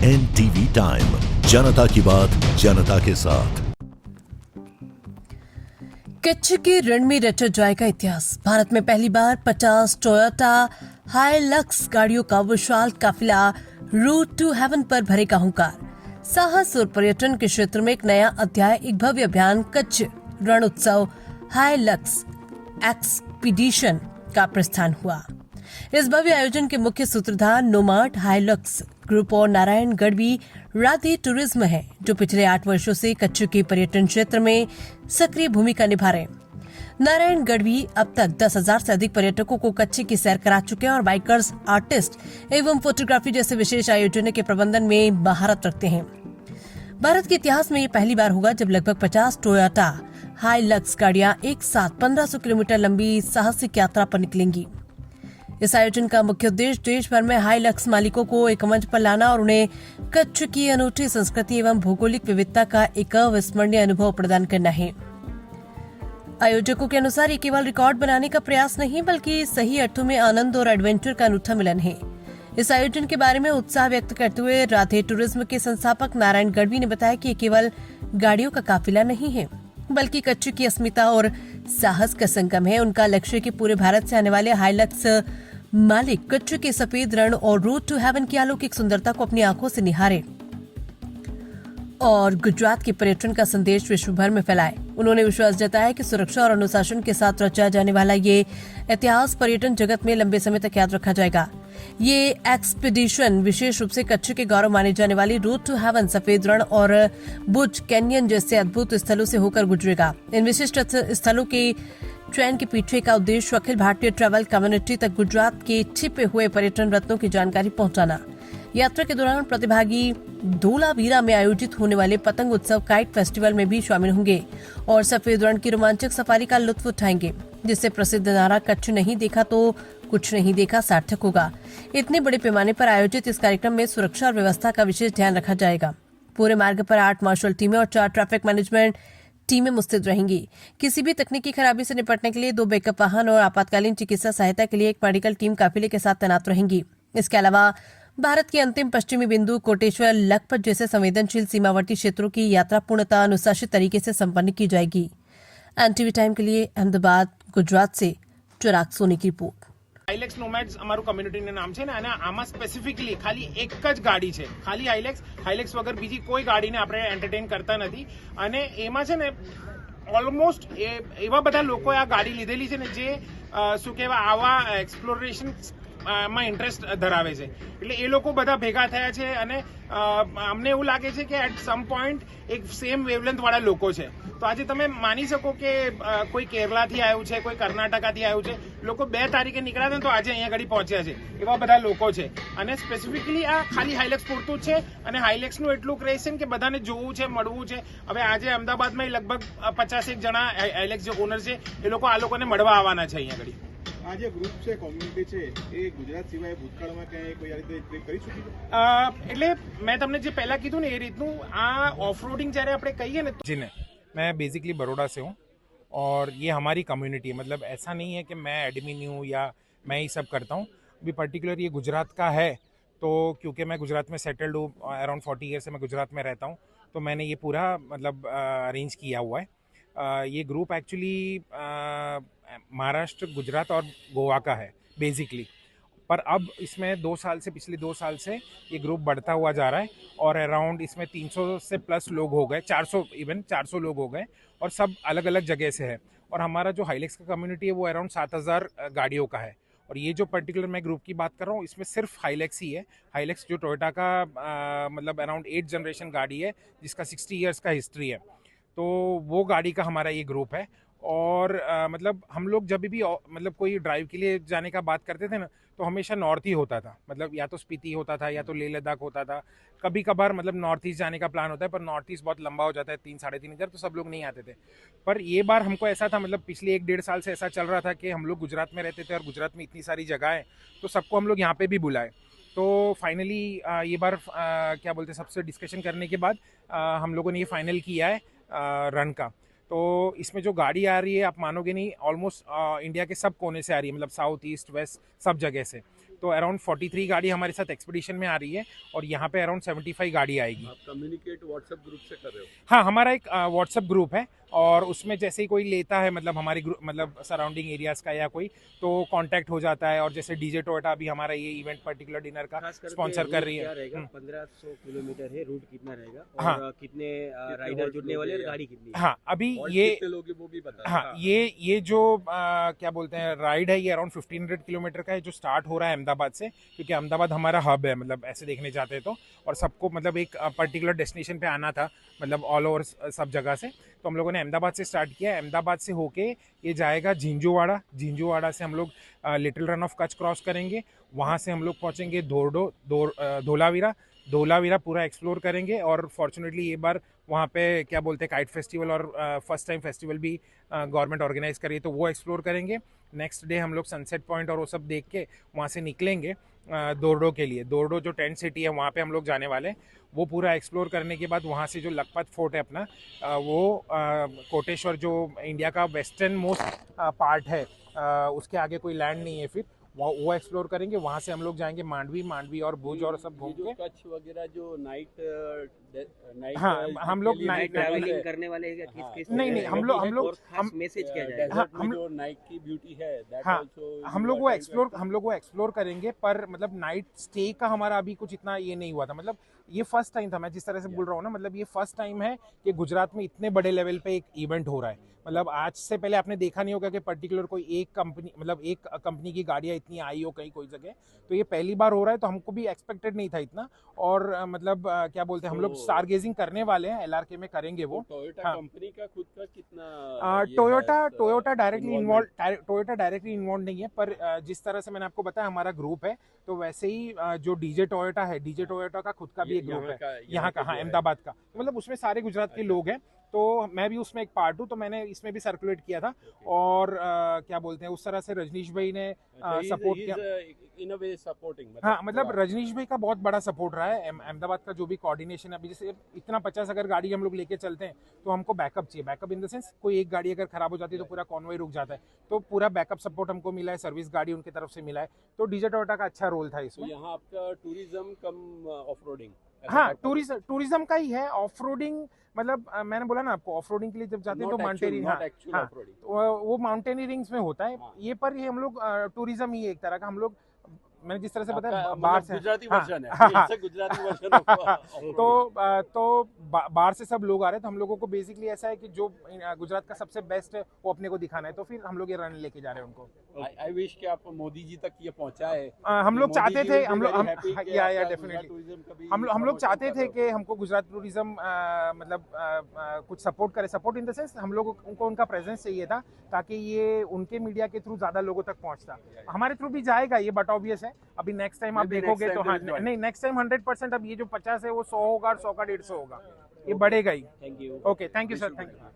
NTV time, जनता की बात जनता के साथ। कच्छ के रण में रचा जाएगा इतिहास। भारत में पहली बार 50 टोयोटा हाइलक्स गाड़ियों का विशाल काफिला रोड टू हेवन पर भरेगा हुंकार। साहस और पर्यटन के क्षेत्र में एक नया अध्याय, एक भव्य अभियान कच्छ रण उत्सव हाइलक्स एक्सपीडिशन का प्रस्थान हुआ। इस भव्य आयोजन के मुख्य सूत्रधार नोमाड हाइलक्स ग्रुप और नारायण गढ़वी राधे टूरिज्म है, जो पिछले 8 वर्षों से कच्छ के पर्यटन क्षेत्र में सक्रिय भूमिका निभा रहे हैं। नारायण गढ़वी अब तक 10,000 से अधिक पर्यटकों को कच्छ की सैर करा चुके हैं और बाइकर्स, आर्टिस्ट एवं फोटोग्राफी जैसे विशेष आयोजनों के प्रबंधन में महारत रखते हैं। भारत के इतिहास में ये पहली बार होगा जब लगभग 50 टोयोटा हाइलक्स गाड़ियां एक साथ 1500 किलोमीटर लंबी साहसिक यात्रा पर निकलेंगी। इस आयोजन का मुख्य उद्देश्य देश भर में हाइलक्स मालिकों को एक मंच पर लाना और उन्हें कच्छ की अनूठी संस्कृति एवं भौगोलिक विविधता का एक अविस्मरणीय अनुभव प्रदान करना है। आयोजकों के अनुसार ये केवल रिकॉर्ड बनाने का प्रयास नहीं, बल्कि सही अर्थों में आनंद और एडवेंचर का अनूठा मिलन है। इस आयोजन के बारे में उत्साह व्यक्त करते हुए राधे टूरिज्म के संस्थापक नारायण गढ़वी ने बताया कि ये केवल गाड़ियों का काफिला नहीं है, बल्कि कच्छ की अस्मिता और साहस का संगम है। उनका लक्ष्य है कि पूरे भारत से आने वाले हाइलक्स मालिक कच्छ के सफेद रण और रोड टू हेवन की अलौकिक सुंदरता को अपनी आंखों से निहारे और गुजरात के पर्यटन का संदेश विश्व भर में फैलाए। उन्होंने विश्वास जताया कि सुरक्षा और अनुशासन के साथ रचा जाने वाला ये इतिहास पर्यटन जगत में लंबे समय तक याद रखा जाएगा। ये एक्सपीडिशन विशेष रूप से कच्छ के गौरव माने जाने वाली रोड टू हेवन, सफेद रण और बुज कैनियन जैसे अद्भुत स्थलों से होकर गुजरेगा। इन विशिष्ट स्थलों के ट्रेन के पीछे का उद्देश्य अखिल भारतीय ट्रैवल कम्युनिटी तक गुजरात के छिपे हुए पर्यटन रत्नों की जानकारी पहुंचाना। यात्रा के दौरान प्रतिभागी धोलावीरा में आयोजित होने वाले पतंग उत्सव काइट फेस्टिवल में भी शामिल होंगे और सफेद रण की रोमांचक सफारी का लुत्फ उठाएंगे, जिससे प्रसिद्ध नारा कच्छ नहीं देखा तो कुछ नहीं देखा सार्थक होगा। इतने बड़े पैमाने पर आयोजित इस कार्यक्रम में सुरक्षा और व्यवस्था का विशेष ध्यान रखा जाएगा। पूरे मार्ग पर 8 मार्शल टीमें और 4 ट्रैफिक मैनेजमेंट टीमें मुस्तैद रहेंगी। किसी भी तकनीकी खराबी से निपटने के लिए 2 बैकअप वाहन और आपातकालीन चिकित्सा सहायता के लिए एक मेडिकल टीम काफिले के साथ तैनात रहेंगी। इसके अलावा भारत के अंतिम पश्चिमी बिंदु कोटेश्वर, लखपत जैसे संवेदनशील सीमावर्ती क्षेत्रों की यात्रा पूर्णतः अनुशासित तरीके से संपन्न की जाएगी। एनटीवी टाइम के लिए अहमदाबाद, गुजरात से चिराग सोनी की रिपोर्ट। હાઇલેક્સ નોમેડ્સ અમારું કમ્યુનિટીનું નામ છે ને, અને આમાં સ્પેસિફિકલી ખાલી એક જ ગાડી છે, ખાલી હાઇલેક્સ વગર બીજી કોઈ ગાડીને આપણે એન્ટરટેન કરતા નથી। અને એમાં છે ને ઓલમોસ્ટ એવા બધા લોકોએ આ ગાડી લીધેલી છે ને જે શું કહેવાય આવા એક્સપ્લોરેશન માં ઇન્ટરેસ્ટ ધરાવે છે, એટલે એ લોકો બધા ભેગા થયા છે અને અમને એવું લાગે છે કે એટ સમ પોઈન્ટ એક સેમ વેવલેન્થ વાળા લોકો છે। તો આજે તમે માની શકો કે કોઈ કેરલાથી આવ્યું છે, કોઈ કર્ણાટકાથી આવ્યું છે, લોકો 2 તારીખે નીકળ્યા હતા તો આજે અહીંયા આગળ પહોંચ્યા છે, એવા બધા લોકો છે। અને સ્પેસિફિકલી આ ખાલી હાઇલેક્સ પૂરતું જ છે અને હાઇલેક્સનું એટલું ક્રેઝ છે કે બધાને જોવું છે, મળવું છે। હવે આજે અમદાવાદમાં લગભગ 50 જણા હાઇલેક્સ જે ઓનર છે એ લોકો આ લોકોને મળવા આવવાના છે અહીંયા આગળ। આ જે ગ્રુપ છે, કોમ્યુનિટી છે, એ ગુજરાત સિવાય ભૂતકાળમાં ક્યાંય કોઈ આ રીતે કરી ચૂકી છે? એટલે મેં તમને જે પહેલા કીધું ને એ રીતનું આ ઓફરોડિંગ જ્યારે આપણે કહીએ ને जी ने मैं बेसिकली बड़ौदा से हूँ और ये हमारी कम्युनिटी है। मतलब ऐसा नहीं है कि मैं एडमिन हूँ या मैं ही सब करता हूँ। अभी पर्टिकुलर ये गुजरात का है, तो क्योंकि मैं गुजरात में सेटल्ड हूँ, अराउंड 40 ईयर से मैं गुजरात में रहता हूँ, तो मैंने ये पूरा मतलब अरेंज किया हुआ है। ये ग्रुप एक्चुअली महाराष्ट्र, गुजरात और गोवा का है बेसिकली, पर अब इसमें 2 साल से, पिछले 2 साल से ये ग्रुप बढ़ता हुआ जा रहा है और अराउंड इसमें 300 से प्लस लोग हो गए, 400 लोग हो गए और सब अलग अलग जगह से है। और हमारा जो हाइलेक्स का कम्युनिटी है वो अराउंड 7,000 गाड़ियों का है। और ये जो पर्टिकुलर मैं ग्रुप की बात कर रहा हूँ इसमें सिर्फ हाइलेक्स ही है। हाइलेक्स जो टोयोटा का मतलब अराउंड 8 जनरेशन गाड़ी है, जिसका 60 ईयर्स का हिस्ट्री है, तो वो गाड़ी का हमारा ये ग्रुप है। और मतलब हम लोग जब भी मतलब कोई ड्राइव के लिए जाने का बात करते थे ना, तो हमेशा नॉर्थ ही होता था। मतलब या तो स्पीति होता था या तो लेह लद्दाख होता था। कभी कभार मतलब नॉर्थ ईस्ट जाने का प्लान होता है, पर नॉर्थ ईस्ट बहुत लंबा हो जाता है, 3-3.5 हज़ार, तो सब लोग नहीं आते थे। पर ये बार हमको ऐसा था, मतलब पिछले 1-1.5 साल से ऐसा चल रहा था कि हम लोग गुजरात में रहते थे और गुजरात में इतनी सारी जगह है, तो सबको हम लोग यहाँ पे भी बुलाए। तो फाइनली ये बार क्या बोलते, सबसे डिस्कशन करने के बाद हम लोगों ने ये फाइनल किया है रन का। तो इसमें जो गाड़ी आ रही है आप मानोगे नहीं, ऑलमोस्ट इंडिया के सब कोने से आ रही है, मतलब साउथ ईस्ट वेस्ट सब जगह से। तो अराउंड 43 गाड़ी हमारे साथ एक्सपीडिशन में आ रही है और यहाँ पे अराउंड 75 गाड़ी आएगी। आप कम्युनिकेट व्हाट्सएप ग्रुप से कर रहे हो? हाँ, हमारा एक व्हाट्सएप ग्रुप है और उसमें जैसे ही कोई लेता है मतलब हमारी ग्रुप मतलब सराउंडिंग एरियाज का या कोई तो कांटेक्ट हो जाता है। और जैसे डीजे टोयोटा अभी हमारा ये इवेंट पर्टिकुलर डिनर का स्पॉन्सर कर रही है। 1500 किलोमीटर है, रूट कितना रहेगा हाँ। और कितने राइडर जुड़ने वाले और गाड़ी कितनी है? हाँ, अभी और ये कितने लोग हैं वो भी बता। हाँ, ये जो क्या बोलते हैं राइड है ये अराउंड 1500 किलोमीटर का है जो स्टार्ट हो रहा है अहमदाबाद से, क्योंकि अहमदाबाद हमारा हब है मतलब ऐसे देखने जाते हैं तो। और सबको मतलब एक पर्टिकुलर डेस्टिनेशन पे आना था मतलब ऑल ओवर सब जगह से, तो हम लोगों ने अहमदाबाद से स्टार्ट किया। अहमदाबाद से होके ये जाएगा झिंझुवाड़ा, झिंझुवाड़ा से हम लोग little run of Kutch cross करेंगे, वहाँ से हम लोग पहुँचेंगे धोलावीरा, धोलावीरा पूरा एक्सप्लोर करेंगे। और फॉर्चुनेटली ये बार वहाँ पे क्या बोलते हैं काइट फेस्टिवल और फर्स्ट टाइम फेस्टिवल भी गवर्नमेंट ऑर्गेनाइज करी है तो वो एक्सप्लोर करेंगे। नेक्स्ट डे हम लोग सनसेट पॉइंट और वो सब देख के वहाँ से निकलेंगे दोरडो के लिए। दोरडो जो टेंट सिटी है वहाँ पे हम लोग जाने वाले हैं। वो पूरा एक्सप्लोर करने के बाद वहाँ से जो लखपत फोर्ट है अपना वो कोटेश्वर जो इंडिया का वेस्टर्न मोस्ट पार्ट है उसके आगे कोई लैंड नहीं है फिर वो एक्सप्लोर करेंगे। वहाँ से हम लोग जाएंगे मांडवी और भुज और सब घूम के। कच्छ वगैरह जो नाइट हाँ, हम लोग नाइट ट्रैवलिंग करने वाले हैं क्या? किस नहीं हम लोग खास मैसेज किया जाएगा? हाँ, हम जो नाइट की ब्यूटी है हाँ, हम लोग वो एक्सप्लोर करेंगे। पर मतलब नाइट स्टे का हमारा अभी कुछ इतना ये नहीं हुआ था। मतलब ये फर्स्ट टाइम था, मैं जिस तरह से बोल रहा हूँ ना, मतलब ये फर्स्ट टाइम है कि गुजरात में इतने बड़े लेवल पे एक इवेंट हो रहा है। मतलब आज से पहले आपने देखा नहीं होगा कि पर्टिकुलर कोई एक कंपनी की गाड़ियाँ इतनी आई हो कहीं कोई जगह, तो ये पहली बार हो रहा है तो हमको भी एक्सपेक्टेड नहीं था इतना। और मतलब क्या बोलते हैं हम लोग स्टार गेजिंग करने वाले हैं, LRK में करेंगे वो। टोयोटा कंपनी का खुद का कितना टोयोटा डायरेक्टली इन्वॉल्व नहीं है। पर जिस तरह से मैंने आपको बताया हमारा ग्रुप है तो वैसे ही जो डीजे टोयोटा है, डीजे टोयोटा का खुद का भी एक ग्रुप है यहाँ का, हाँ, अहमदाबाद का। मतलब उसमें सारे गुजरात के लोग हैं तो मैं भी उसमें एक पार्ट हूँ तो मैंने इसमें भी सर्कुलेट किया था। और क्या बोलते हैं उस तरह से रजनीश भाई ने सपोर्ट किया इन अ वे सपोर्टिंग। हाँ, मतलब रजनीश भाई का बहुत बड़ा सपोर्ट रहा है। अहमदाबाद का जो भी कोऑर्डिनेशन है, अभी जैसे इतना 50 अगर गाड़ी हम लोग लेके चलते हैं तो हमको बैकअप चाहिए। बैकअप इन द सेंस कोई एक गाड़ी अगर खराब हो जाती है तो पूरा कॉन्वॉय रुक जाता है, तो पूरा बैकअप सपोर्ट हमको मिला है, सर्विस गाड़ी उनकी तरफ से मिला है। तो डीजे टोयोटा का अच्छा रोल था इसमें। यहाँ आपका टूरिज्म कम ऑफ रोडिंग? हाँ, टूरिज्म का ही है। ऑफ रोडिंग मतलब मैंने बोला ना आपको, ऑफ रोडिंग के लिए जब जाते हैं तो माउंटेनियरिंग, हाँ, वो माउंटेनियरिंग्स में होता है। ये पर ये हम लोग टूरिज्म ही एक तरह का हम लोग, मैंने जिस तरह से बताया बाहर से गुजराती वर्जन है, हाँ, गुजराती वर्जन तो बाहर से सब लोग आ रहे हैं तो हम लोगों को बेसिकली ऐसा है कि जो गुजरात का सबसे बेस्ट है वो अपने को दिखाना है, तो फिर हम लोग ये रन लेके जा रहे हैं उनको। आई विश कि आप मोदी जी तक ये पहुंचाए। हम लोग चाहते थे, हम लोग चाहते थे कि हमको गुजरात टूरिज्म मतलब कुछ सपोर्ट करे। सपोर्ट इन द सेंस हम लोग उनको उनका प्रेजेंस चाहिए था ताकि ये उनके मीडिया के थ्रू ज्यादा लोगों तक पहुंचता। हमारे थ्रू भी जाएगा ये, बट ऑब्वियस है अभी नेक्स्ट टाइम आप देखोगे तो हाँ, नहीं नेक्स्ट टाइम 100%। अब ये जो 50 है वो 100 होगा और 100 का 150 होगा, ये बढ़ेगा ही। Thank you. Okay, thank you sir, thank you.